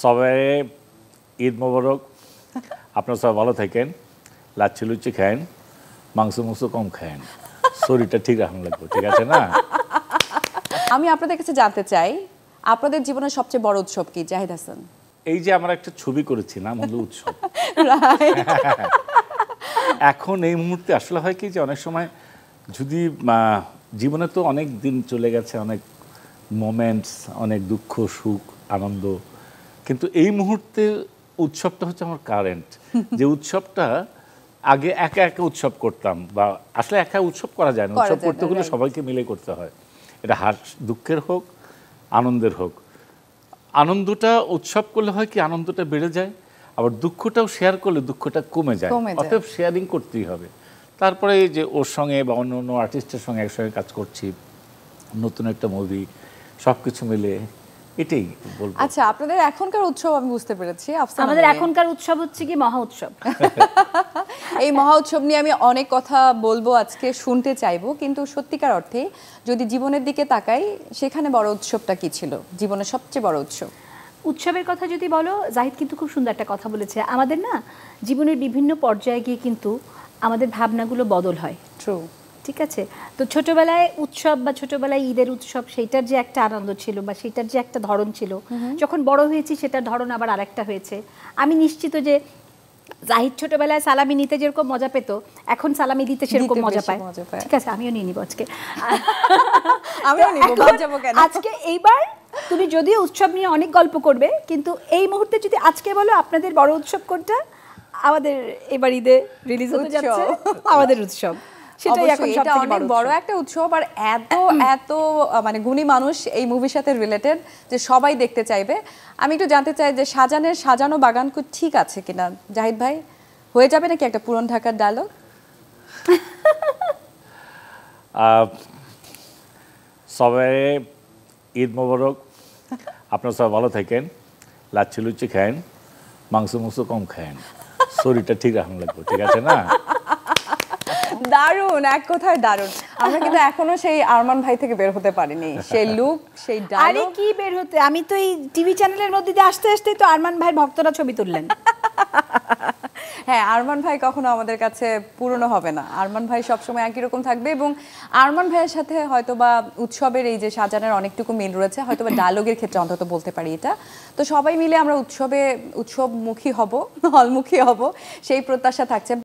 সবাই ঈদ মোবারক। আপনারা সবাই ভালো থাকেন, লাচ্ছি লুচি খায়েন, মাংস কম খায়েন, শরীরটা ঠিক রাখুন লাগবে, ঠিক আছে না? আমি আপনাদের কাছে জানতে চাই আপনাদের জীবনের সবচেয়ে বড় উৎসব কি জাহিদ হাসান? এই যে আমরা একটা ছবি করেছি নাম হলো উৎসব। এখন এই মুহূর্তে আসলে হয় কি যে অনেক সময় যদি জীবনে তো অনেক দিন চলে গেছে, অনেক মোমেন্টস, অনেক দুঃখ সুখ আনন্দ, কিন্তু এই মুহূর্তে উৎসবটা হচ্ছে আমার কারেন্ট যে উৎসবটা আগে একা একা উৎসব করতাম, বা আসলে একা উৎসব করা যায় না, উৎসব করতে হলে সবাইকে মিলে করতে হয়। এটা দুঃখের হোক আনন্দের হোক, আনন্দটা উৎসব করলে হয় কি আনন্দটা বেড়ে যায়, আবার দুঃখটাও শেয়ার করলে দুঃখটা কমে যায়। অতএব শেয়ারিং করতেই হবে। তারপরে এই যে ওর সঙ্গে বা অন্য অন্য আর্টিস্টের সঙ্গে একসঙ্গে কাজ করছি, নতুন একটা মুভি, সব কিছু মিলে এটাই বলবো। আচ্ছা, আপনাদের এখনকার উৎসব আমি বুঝতে পেরেছি। আমাদের এখনকার উৎসব হচ্ছে কি মহা উৎসব। এই মহা উৎসব নিয়ে আমি অনেক কথা বলবো আজকে, শুনতে চাইবো, কিন্তু সত্যিকার অর্থে যদি জীবনের দিকে তাকাই, সেখানে বড় উৎসবটা কি ছিল, জীবনের সবচেয়ে বড় উৎসব? উৎসবের কথা যদি বলো, জাহিদ কিন্তু খুব সুন্দর একটা কথা বলেছে। আমাদের না জীবনের বিভিন্ন পর্যায়ে গিয়ে কিন্তু আমাদের ভাবনাগুলো বদল হয়। ট্রু, ঠিক আছে। তো ছোটবেলায় উৎসব বা ছোটবেলায় ঈদের উৎসব, সেইটার যে একটা আনন্দ ছিল বা সেইটার যে একটা ধরন ছিল, যখন বড় হয়েছি সেটার ধরন আবার আরেকটা হয়েছে। আমি নিশ্চিত যে জাহিদ ছোটবেলায় সালামি নিতে যেরকম মজা পেত, এখন সালামি দিতে সেরকম মজা পায়। ঠিক আছে, আমিও নিয়ে নিব আজকে। আজকে এইবার তুমি যদিও উৎসব নিয়ে অনেক গল্প করবে, কিন্তু এই মুহূর্তে যদি আজকে বলো আপনাদের বড় উৎসব কোনটা, আমাদের এবার ঈদে রিলিজ হতে যাচ্ছে আমাদের উৎসব, সেটাই এখন সবথেকে অনেক বড় একটা উৎসব। আর এত এত মানে গুণী মানুষ এই মুভির সাথে রিলেটেড যে সবাই দেখতে চাইবে। আমি একটু জানতে চাই যে শাহজাহানের সাজানো বাগান ঠিক আছে কিনা জাহিদ ভাই, হয়ে যাবে নাকি একটা পুরান ঢাকার ডায়লগ? সবাই ঈদ মোবারক। আপনারা সবাই ভালো থাকেন, লাচ্ছি লুচি খায়েন, মাংস কম খায়েন, শরীরটা ঠিক রাখুন লাগবে, ঠিক আছে না? দারুণ, এক কথায় দারুণ। আমরা কিন্তু এখনো সেই আরমান ভাই থেকে বের হতে পারিনি, সেই লুক, সেই ডায়লগ। আরে কি বের হতে, আমি তো এই টিভি চ্যানেলের মধ্যে দিয়ে আসতে আসতেই তো আরমান ভাইয়ের ভক্তরা ছবি তুললেন। হ্যাঁ, আরমান ভাই কখনো আমাদের কাছে পুরনো হবে না। আরমান ভাই সবসময় একই রকম থাকবে, এবং আরমান ভাইয়ের সাথে হয়তোবা উৎসবের এই যে সাজানোর অনেকটুকু মিল রয়েছে, হয়তোবা ডায়লগের ক্ষেত্রে অন্তত বলতে পারি এটা। তো সবাই মিলে আমরা উৎসবমুখী হব, হলমুখী হব, সেই প্রত্যাশা থাকছে।